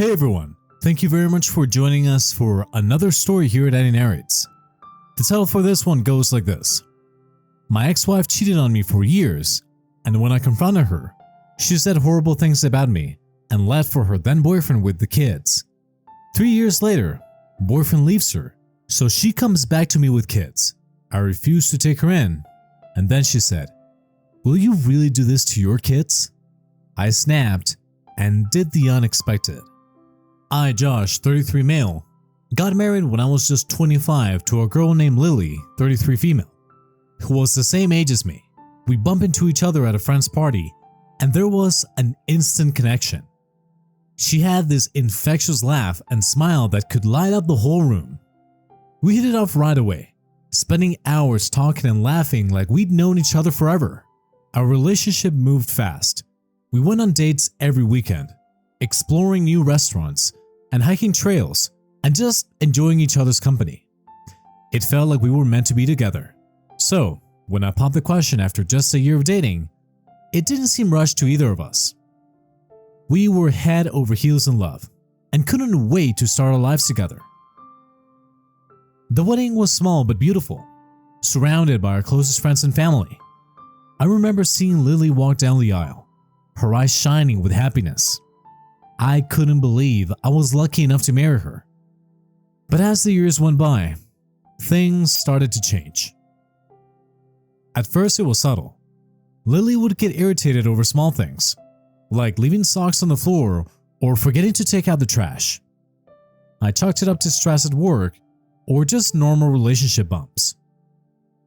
Hey everyone, thank you very much for joining us for another story here at Eddie Narrates. The title for this one goes like this. My ex-wife cheated on me for years, and when I confronted her, she said horrible things about me and left for her then boyfriend with the kids. 3 years later, boyfriend leaves her, so she comes back to me with kids. I refused to take her in, and then she said, "Will you really do this to your kids?" I snapped and did the unexpected. I, Josh, 33 male, got married when I was just 25 to a girl named Lily, 33 female, who was the same age as me. We bumped into each other at a friend's party, and there was an instant connection. She had this infectious laugh and smile that could light up the whole room. We hit it off right away, spending hours talking and laughing like we'd known each other forever. Our relationship moved fast. We went on dates every weekend, exploring new restaurants and hiking trails and just enjoying each other's company. It felt like we were meant to be together. So, when I popped the question after just a year of dating, it didn't seem rushed to either of us. We were head over heels in love and couldn't wait to start our lives together. The wedding was small but beautiful, surrounded by our closest friends and family. I remember seeing Lily walk down the aisle, her eyes shining with happiness. I couldn't believe I was lucky enough to marry her. But as the years went by, things started to change. At first it was subtle. Lily would get irritated over small things, like leaving socks on the floor or forgetting to take out the trash. I chalked it up to stress at work or just normal relationship bumps.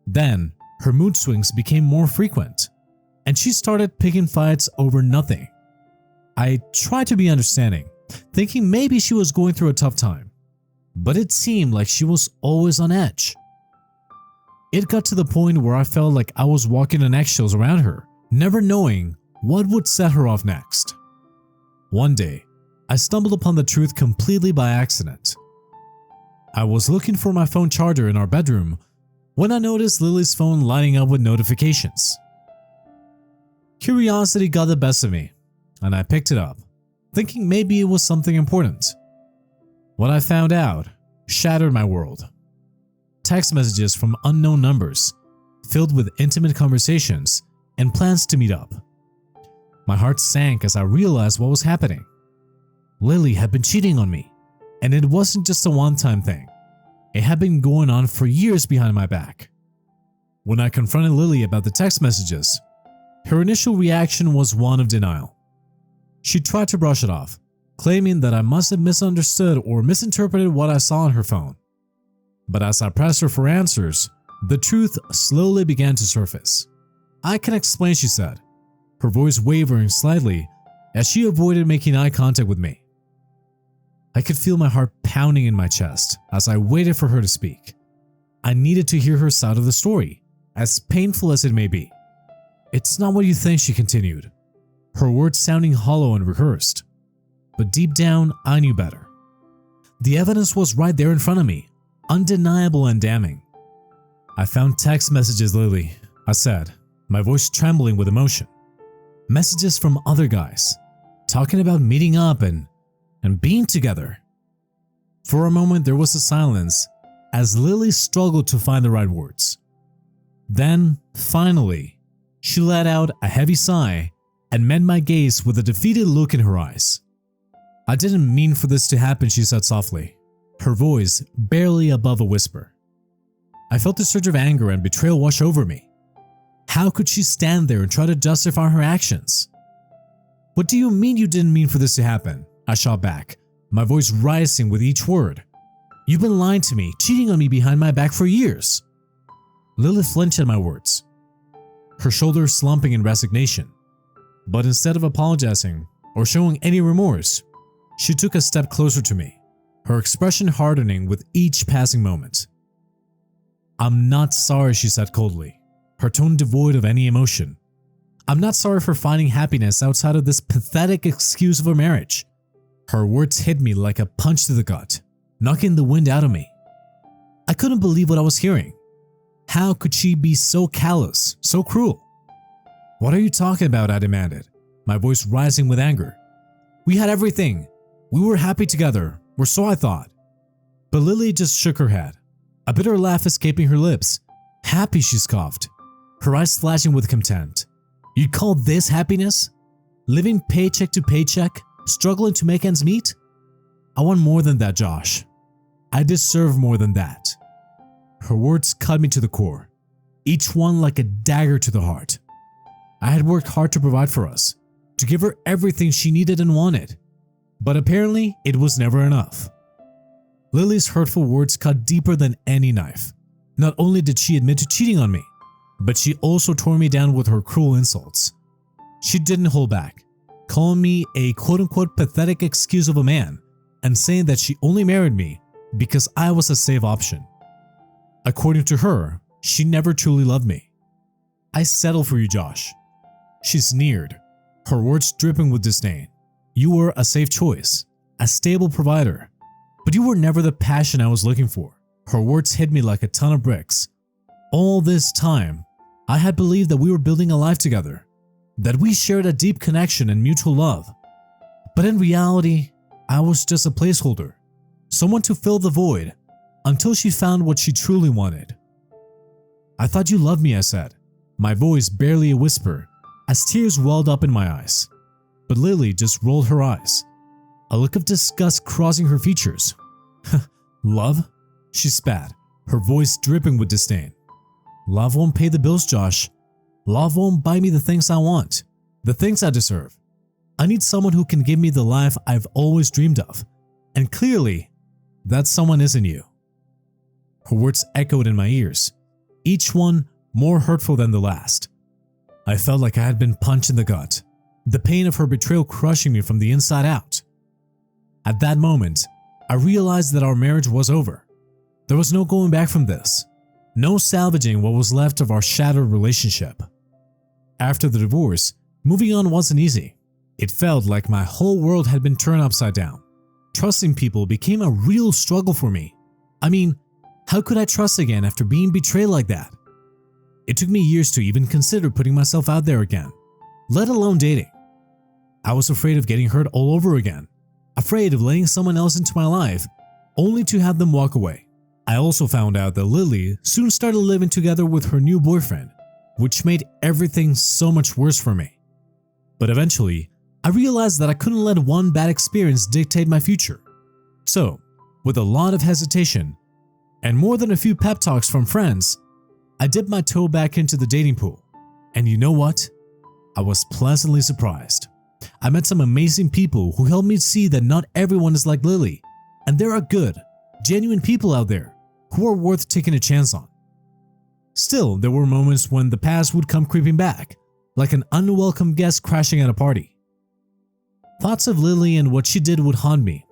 Then her mood swings became more frequent, and she started picking fights over nothing. I tried to be understanding, thinking maybe she was going through a tough time, but it seemed like she was always on edge. It got to the point where I felt like I was walking on eggshells around her, never knowing what would set her off next. One day, I stumbled upon the truth completely by accident. I was looking for my phone charger in our bedroom when I noticed Lily's phone lighting up with notifications. Curiosity got the best of me, and I picked it up, thinking maybe it was something important. What I found out shattered my world. Text messages from unknown numbers, filled with intimate conversations and plans to meet up. My heart sank as I realized what was happening. Lily had been cheating on me, and it wasn't just a one-time thing. It had been going on for years behind my back. When I confronted Lily about the text messages, her initial reaction was one of denial. She tried to brush it off, claiming that I must have misunderstood or misinterpreted what I saw on her phone. But as I pressed her for answers, the truth slowly began to surface. "I can explain," she said, her voice wavering slightly as she avoided making eye contact with me. I could feel my heart pounding in my chest as I waited for her to speak. I needed to hear her side of the story, as painful as it may be. "It's not what you think," she continued, her words sounding hollow and rehearsed. But deep down, I knew better. The evidence was right there in front of me, undeniable and damning. "I found text messages, Lily," I said, my voice trembling with emotion. "Messages from other guys, talking about meeting up and being together." For a moment there was a silence as Lily struggled to find the right words. Then, finally, she let out a heavy sigh and met my gaze with a defeated look in her eyes. "I didn't mean for this to happen," she said softly, her voice barely above a whisper. I felt a surge of anger and betrayal wash over me. How could she stand there and try to justify her actions? "What do you mean you didn't mean for this to happen?" I shot back, my voice rising with each word. "You've been lying to me, cheating on me behind my back for years." Lily flinched at my words, her shoulders slumping in resignation. But instead of apologizing or showing any remorse, she took a step closer to me, her expression hardening with each passing moment. "I'm not sorry," she said coldly, her tone devoid of any emotion. "I'm not sorry for finding happiness outside of this pathetic excuse of a marriage." Her words hit me like a punch to the gut, knocking the wind out of me. I couldn't believe what I was hearing. How could she be so callous, so cruel? "What are you talking about?" I demanded, my voice rising with anger. "We had everything. We were happy together, or so I thought. But Lily just shook her head, a bitter laugh escaping her lips. Happy, she scoffed, her eyes flashing with contempt. You'd call this happiness? Living paycheck to paycheck, struggling to make ends meet? I want more than that, Josh. I deserve more than that. Her words cut me to the core, each one like a dagger to the heart. I had worked hard to provide for us, to give her everything she needed and wanted, but apparently it was never enough. Lily's hurtful words cut deeper than any knife. Not only did she admit to cheating on me, but she also tore me down with her cruel insults. She didn't hold back, calling me a quote-unquote pathetic excuse of a man and saying that she only married me because I was a safe option. According to her, she never truly loved me. I settled for you, Josh. She sneered, her words dripping with disdain. You were a safe choice, a stable provider, but you were never the passion I was looking for. Her words hit me like a ton of bricks. All this time, I had believed that we were building a life together, that we shared a deep connection and mutual love. But in reality, I was just a placeholder, someone to fill the void until she found what she truly wanted. I thought you loved me, I said, my voice barely a whisper, as tears welled up in my eyes. But Lily just rolled her eyes, a look of disgust crossing her features. Love? She spat, her voice dripping with disdain. Love won't pay the bills, Josh. Love won't buy me the things I want, the things I deserve. I need someone who can give me the life I've always dreamed of, and clearly, that someone isn't you. Her words echoed in my ears, each one more hurtful than the last. I felt like I had been punched in the gut, the pain of her betrayal crushing me from the inside out. At that moment, I realized that our marriage was over. There was no going back from this, no salvaging what was left of our shattered relationship. After the divorce, moving on wasn't easy. It felt like my whole world had been turned upside down. Trusting people became a real struggle for me. I mean, how could I trust again after being betrayed like that? It took me years to even consider putting myself out there again, let alone dating. I was afraid of getting hurt all over again, afraid of letting someone else into my life, only to have them walk away. I also found out that Lily soon started living together with her new boyfriend, which made everything so much worse for me. But eventually, I realized that I couldn't let one bad experience dictate my future. So, with a lot of hesitation, and more than a few pep talks from friends, I dipped my toe back into the dating pool. And you know what? I was pleasantly surprised. I met some amazing people who helped me see that not everyone is like Lily, and there are good, genuine people out there who are worth taking a chance on. Still, there were moments when the past would come creeping back, like an unwelcome guest crashing at a party. Thoughts of Lily and what she did would haunt me,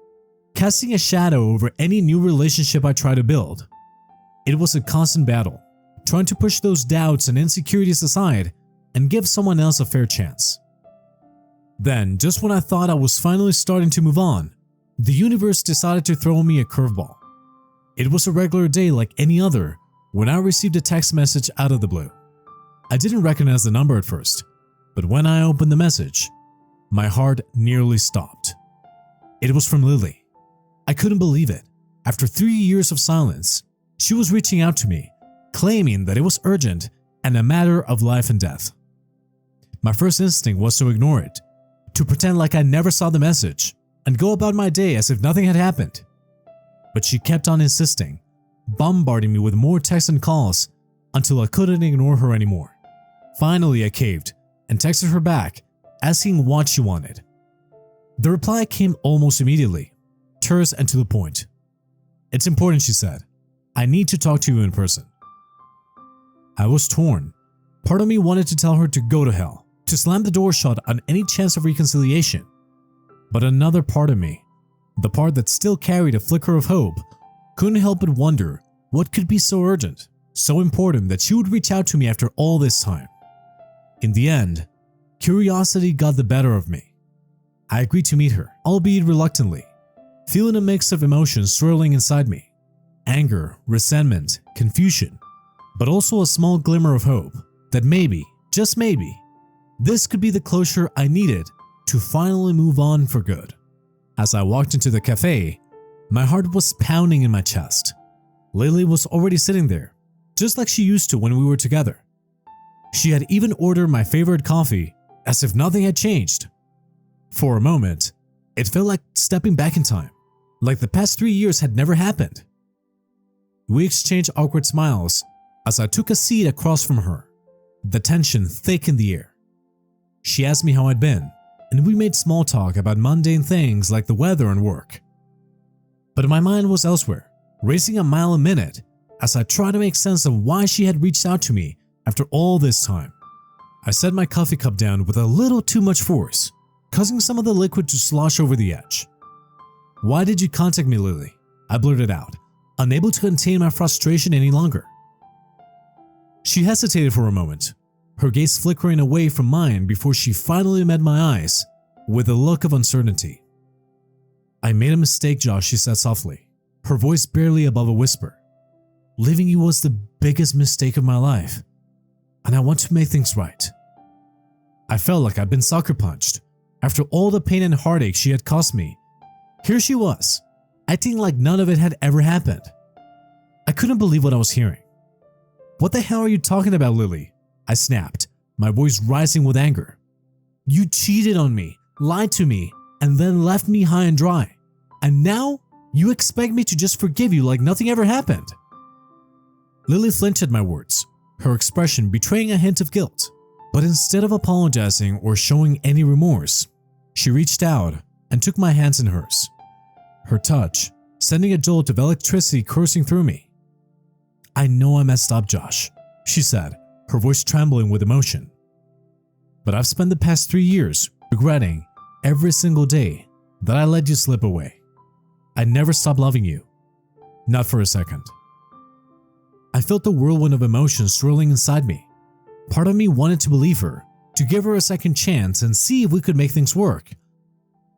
casting a shadow over any new relationship I tried to build. It was a constant battle, trying to push those doubts and insecurities aside and give someone else a fair chance. Then, just when I thought I was finally starting to move on, the universe decided to throw me a curveball. It was a regular day like any other when I received a text message out of the blue. I didn't recognize the number at first, but when I opened the message, my heart nearly stopped. It was from Lily. I couldn't believe it. After 3 years of silence, she was reaching out to me, claiming that it was urgent and a matter of life and death. My first instinct was to ignore it, to pretend like I never saw the message, and go about my day as if nothing had happened. But she kept on insisting, bombarding me with more texts and calls until I couldn't ignore her anymore. Finally, I caved and texted her back, asking what she wanted. The reply came almost immediately, terse and to the point. It's important, she said. I need to talk to you in person. I was torn. Part of me wanted to tell her to go to hell, to slam the door shut on any chance of reconciliation. But another part of me, the part that still carried a flicker of hope, couldn't help but wonder what could be so urgent, so important that she would reach out to me after all this time. In the end, curiosity got the better of me. I agreed to meet her, albeit reluctantly, feeling a mix of emotions swirling inside me. Anger, resentment, confusion, but also a small glimmer of hope that maybe, just maybe, this could be the closure I needed to finally move on for good. As I walked into the cafe, my heart was pounding in my chest. Lily was already sitting there, just like she used to when we were together. She had even ordered my favorite coffee, as if nothing had changed. For a moment, it felt like stepping back in time, like the past 3 years had never happened. We exchanged awkward smiles as I took a seat across from her, the tension thick in the air. She asked me how I'd been, and we made small talk about mundane things like the weather and work. But my mind was elsewhere, racing a mile a minute as I tried to make sense of why she had reached out to me after all this time. I set my coffee cup down with a little too much force, causing some of the liquid to slosh over the edge. "Why did you contact me, Lily?" I blurted out, unable to contain my frustration any longer. She hesitated for a moment, her gaze flickering away from mine before she finally met my eyes with a look of uncertainty. "I made a mistake, Josh," she said softly, her voice barely above a whisper. "Leaving you was the biggest mistake of my life, and I want to make things right." I felt like I'd been sucker punched. After all the pain and heartache she had caused me, here she was, acting like none of it had ever happened. I couldn't believe what I was hearing. "What the hell are you talking about, Lily?" I snapped, my voice rising with anger. "You cheated on me, lied to me, and then left me high and dry. And now you expect me to just forgive you like nothing ever happened?" Lily flinched at my words, her expression betraying a hint of guilt. But instead of apologizing or showing any remorse, she reached out and took my hands in hers, her touch sending a jolt of electricity coursing through me. "I know I messed up, Josh," she said, her voice trembling with emotion. "But I've spent the past 3 years regretting every single day that I let you slip away. I never stopped loving you. Not for a second." I felt the whirlwind of emotions swirling inside me. Part of me wanted to believe her, to give her a second chance and see if we could make things work.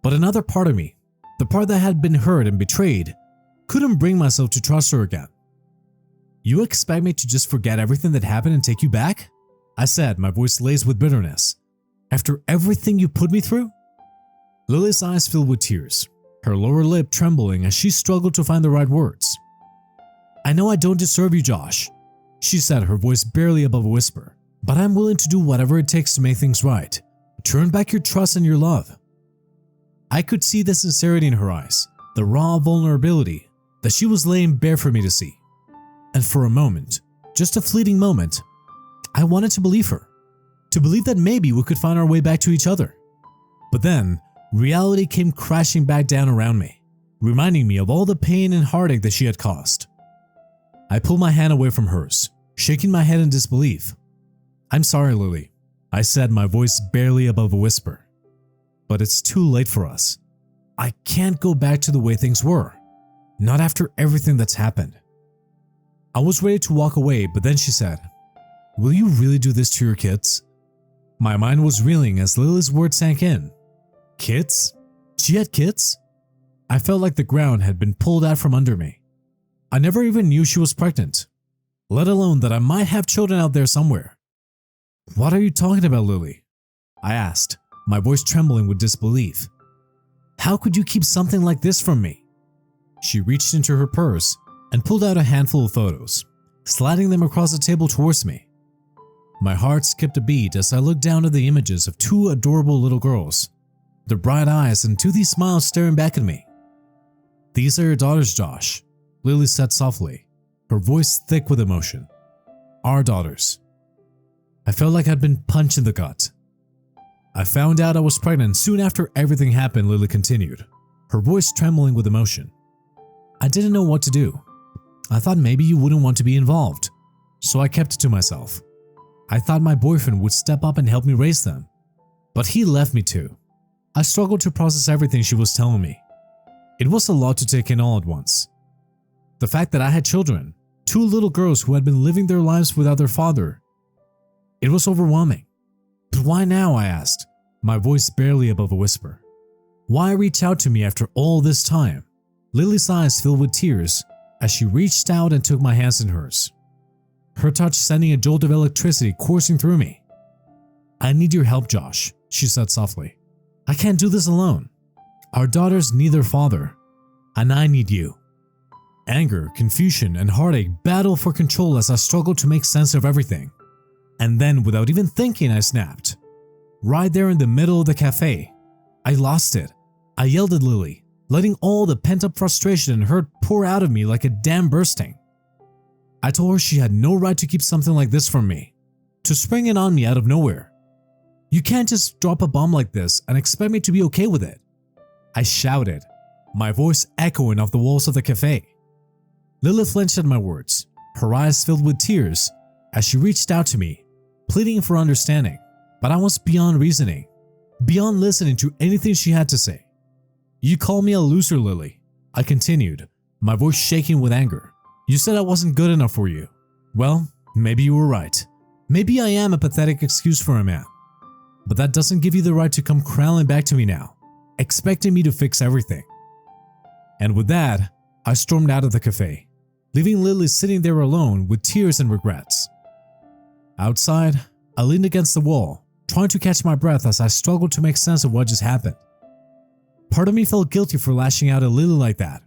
But another part of me, the part that had been hurt and betrayed, couldn't bring myself to trust her again. "You expect me to just forget everything that happened and take you back?" I said, my voice laced with bitterness. "After everything you put me through?" Lily's eyes filled with tears, her lower lip trembling as she struggled to find the right words. "I know I don't deserve you, Josh," she said, her voice barely above a whisper. "But I'm willing to do whatever it takes to make things right. Turn back your trust and your love." I could see the sincerity in her eyes, the raw vulnerability that she was laying bare for me to see. And for a moment, just a fleeting moment, I wanted to believe her, to believe that maybe we could find our way back to each other. But then, reality came crashing back down around me, reminding me of all the pain and heartache that she had caused. I pulled my hand away from hers, shaking my head in disbelief. "I'm sorry, Lily," I said, my voice barely above a whisper. "But it's too late for us. I can't go back to the way things were. Not after everything that's happened." I was ready to walk away, but then she said, "Will you really do this to your kids?" My mind was reeling as Lily's words sank in. Kids? She had kids? I felt like the ground had been pulled out from under me. I never even knew she was pregnant, let alone that I might have children out there somewhere. "What are you talking about, Lily?" I asked, my voice trembling with disbelief. "How could you keep something like this from me?" She reached into her purse and pulled out a handful of photos, sliding them across the table towards me. My heart skipped a beat as I looked down at the images of 2 adorable little girls, their bright eyes and toothy smiles staring back at me. "These are your daughters, Josh," Lily said softly, her voice thick with emotion. "Our daughters." I felt like I'd been punched in the gut. "I found out I was pregnant soon after everything happened," Lily continued, her voice trembling with emotion. "I didn't know what to do. I thought maybe you wouldn't want to be involved, so I kept it to myself. I thought my boyfriend would step up and help me raise them, but he left me too." I struggled to process everything she was telling me. It was a lot to take in all at once. The fact that I had children, 2 little girls who had been living their lives without their father. It was overwhelming. "But why now?" I asked, my voice barely above a whisper. "Why reach out to me after all this time?" Lily's eyes filled with tears as she reached out and took my hands in hers, her touch sending a jolt of electricity coursing through me. "I need your help, Josh," she said softly. "I can't do this alone." Our daughters need their father, and I need you. Anger, confusion, and heartache battle for control as I struggle to make sense of everything. And then, without even thinking, I snapped. Right there in the middle of the cafe, I lost it. I yelled at Lily, letting all the pent-up frustration and hurt pour out of me like a dam bursting. I told her she had no right to keep something like this from me, to spring it on me out of nowhere. You can't just drop a bomb like this and expect me to be okay with it. I shouted, my voice echoing off the walls of the cafe. Lily flinched at my words, her eyes filled with tears as she reached out to me, pleading for understanding. But I was beyond reasoning, beyond listening to anything she had to say. You call me a loser, Lily, I continued, my voice shaking with anger. You said I wasn't good enough for you. Well, maybe you were right. Maybe I am a pathetic excuse for a man. But that doesn't give you the right to come crawling back to me now, expecting me to fix everything. And with that, I stormed out of the cafe, leaving Lily sitting there alone with tears and regrets. Outside, I leaned against the wall, trying to catch my breath as I struggled to make sense of what just happened. Part of me felt guilty for lashing out at Lily like that,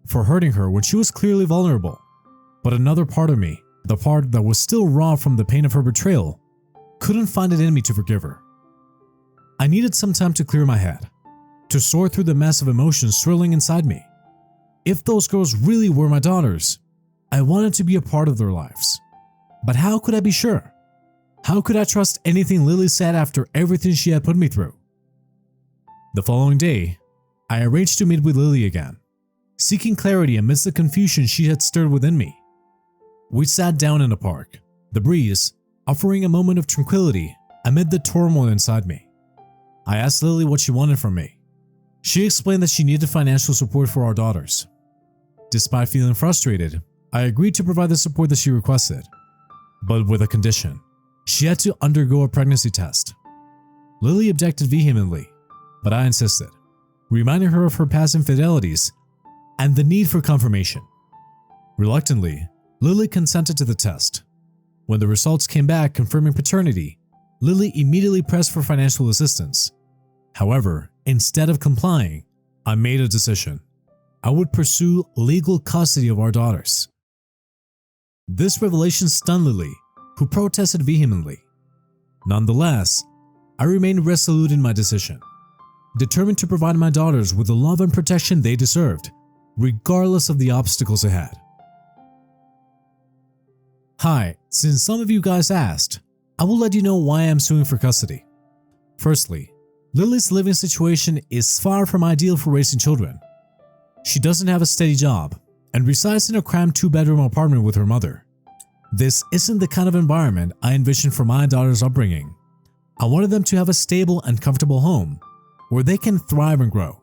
for hurting her when she was clearly vulnerable. But another part of me, the part that was still raw from the pain of her betrayal, couldn't find it in me to forgive her. I needed some time to clear my head, to sort through the mess of emotions swirling inside me. If those girls really were my daughters, I wanted to be a part of their lives. But how could I be sure? How could I trust anything Lily said after everything she had put me through? The following day, I arranged to meet with Lily again, seeking clarity amidst the confusion she had stirred within me. We sat down in a park, the breeze offering a moment of tranquility amid the turmoil inside me. I asked Lily what she wanted from me. She explained that she needed financial support for our daughters. Despite feeling frustrated, I agreed to provide the support that she requested, but with a condition. She had to undergo a pregnancy test. Lily objected vehemently, but I insisted, reminding her of her past infidelities and the need for confirmation. Reluctantly, Lily consented to the test. When the results came back confirming paternity, Lily immediately pressed for financial assistance. However, instead of complying, I made a decision. I would pursue legal custody of our daughters. This revelation stunned Lily, who protested vehemently. Nonetheless, I remained resolute in my decision, determined to provide my daughters with the love and protection they deserved, regardless of the obstacles ahead. Hi, since some of you guys asked, I will let you know why I am suing for custody. Firstly, Lily's living situation is far from ideal for raising children. She doesn't have a steady job and resides in a cramped 2-bedroom apartment with her mother. This isn't the kind of environment I envisioned for my daughter's upbringing. I wanted them to have a stable and comfortable home where they can thrive and grow.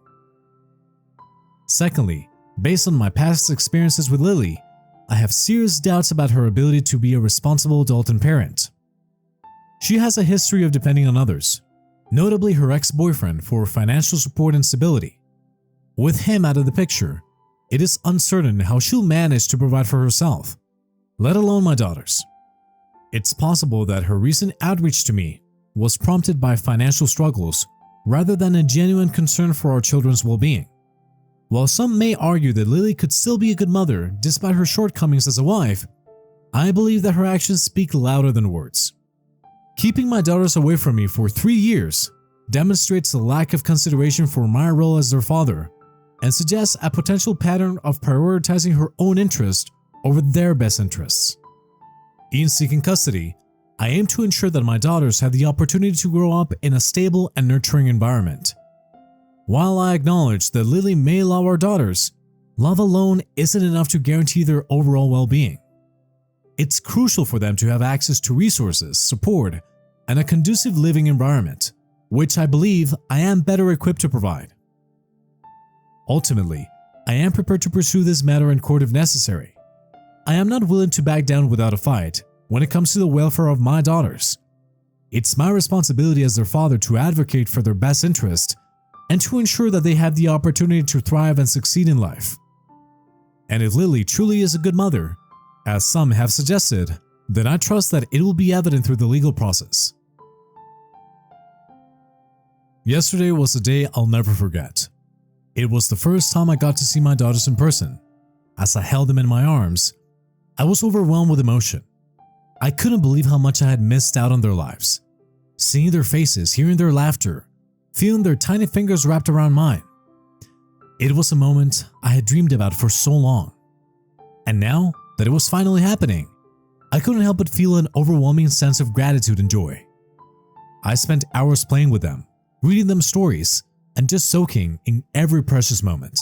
Secondly, based on my past experiences with Lily, I have serious doubts about her ability to be a responsible adult and parent. She has a history of depending on others, notably her ex-boyfriend, for financial support and stability. With him out of the picture, it is uncertain how she'll manage to provide for herself, let alone my daughters. It's possible that her recent outreach to me was prompted by financial struggles rather than a genuine concern for our children's well-being. While some may argue that Lily could still be a good mother despite her shortcomings as a wife, I believe that her actions speak louder than words. Keeping my daughters away from me for 3 years demonstrates a lack of consideration for my role as their father and suggests a potential pattern of prioritizing her own interest over their best interests. In seeking custody, I aim to ensure that my daughters have the opportunity to grow up in a stable and nurturing environment. While I acknowledge that Lily may love our daughters, love alone isn't enough to guarantee their overall well-being. It's crucial for them to have access to resources, support, and a conducive living environment, which I believe I am better equipped to provide. Ultimately, I am prepared to pursue this matter in court if necessary. I am not willing to back down without a fight when it comes to the welfare of my daughters. It's my responsibility as their father to advocate for their best interest and to ensure that they have the opportunity to thrive and succeed in life. And if Lily truly is a good mother, as some have suggested, then I trust that it will be evident through the legal process. Yesterday was a day I'll never forget. It was the first time I got to see my daughters in person. As I held them in my arms, I was overwhelmed with emotion. I couldn't believe how much I had missed out on their lives. Seeing their faces, hearing their laughter, feeling their tiny fingers wrapped around mine. It was a moment I had dreamed about for so long. And now that it was finally happening, I couldn't help but feel an overwhelming sense of gratitude and joy. I spent hours playing with them, reading them stories, and just soaking in every precious moment.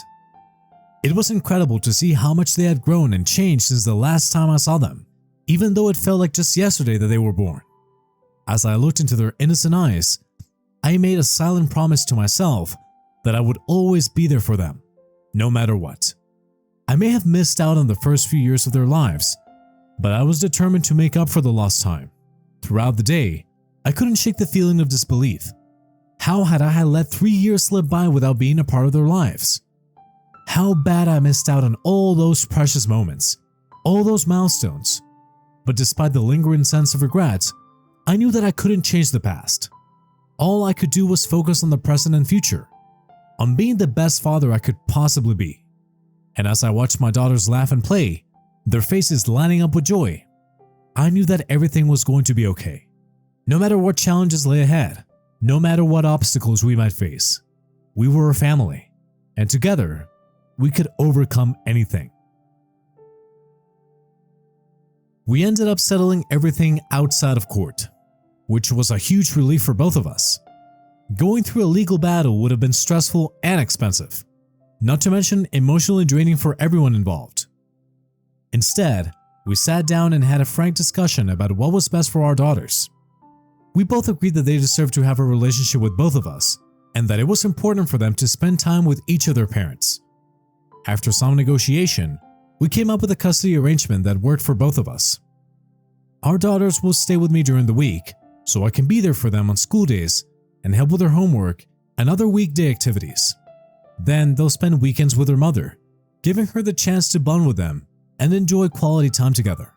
It was incredible to see how much they had grown and changed since the last time I saw them, even though it felt like just yesterday that they were born. As I looked into their innocent eyes, I made a silent promise to myself that I would always be there for them, no matter what. I may have missed out on the first few years of their lives, but I was determined to make up for the lost time. Throughout the day, I couldn't shake the feeling of disbelief. How had I let 3 years slip by without being a part of their lives? How bad I missed out on all those precious moments, all those milestones. But despite the lingering sense of regret, I knew that I couldn't change the past. All I could do was focus on the present and future, on being the best father I could possibly be. And as I watched my daughters laugh and play, their faces lighting up with joy, I knew that everything was going to be okay. No matter what challenges lay ahead, no matter what obstacles we might face, we were a family, and together, we could overcome anything. We ended up settling everything outside of court, which was a huge relief for both of us. Going through a legal battle would have been stressful and expensive, not to mention emotionally draining for everyone involved. Instead, we sat down and had a frank discussion about what was best for our daughters. We both agreed that they deserved to have a relationship with both of us, and that it was important for them to spend time with each of their parents. After some negotiation, we came up with a custody arrangement that worked for both of us. Our daughters will stay with me during the week, so I can be there for them on school days and help with their homework and other weekday activities. Then they'll spend weekends with their mother, giving her the chance to bond with them and enjoy quality time together.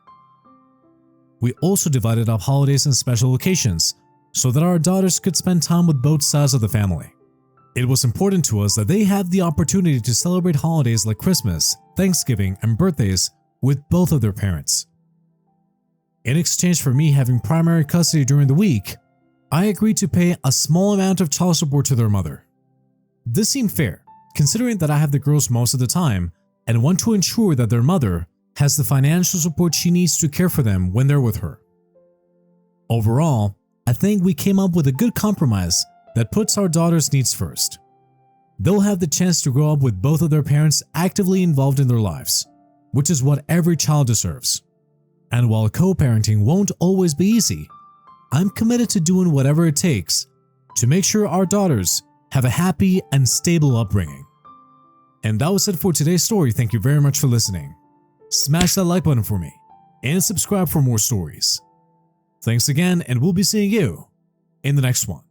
We also divided up holidays and special occasions so that our daughters could spend time with both sides of the family. It was important to us that they had the opportunity to celebrate holidays like Christmas, Thanksgiving, and birthdays with both of their parents. In exchange for me having primary custody during the week, I agreed to pay a small amount of child support to their mother. This seemed fair, considering that I have the girls most of the time and want to ensure that their mother has the financial support she needs to care for them when they're with her. Overall, I think we came up with a good compromise that puts our daughters' needs first. They'll have the chance to grow up with both of their parents actively involved in their lives, which is what every child deserves. And while co-parenting won't always be easy, I'm committed to doing whatever it takes to make sure our daughters have a happy and stable upbringing. And that was it for today's story. Thank you very much for listening. Smash that like button for me and subscribe for more stories. Thanks again, and we'll be seeing you in the next one.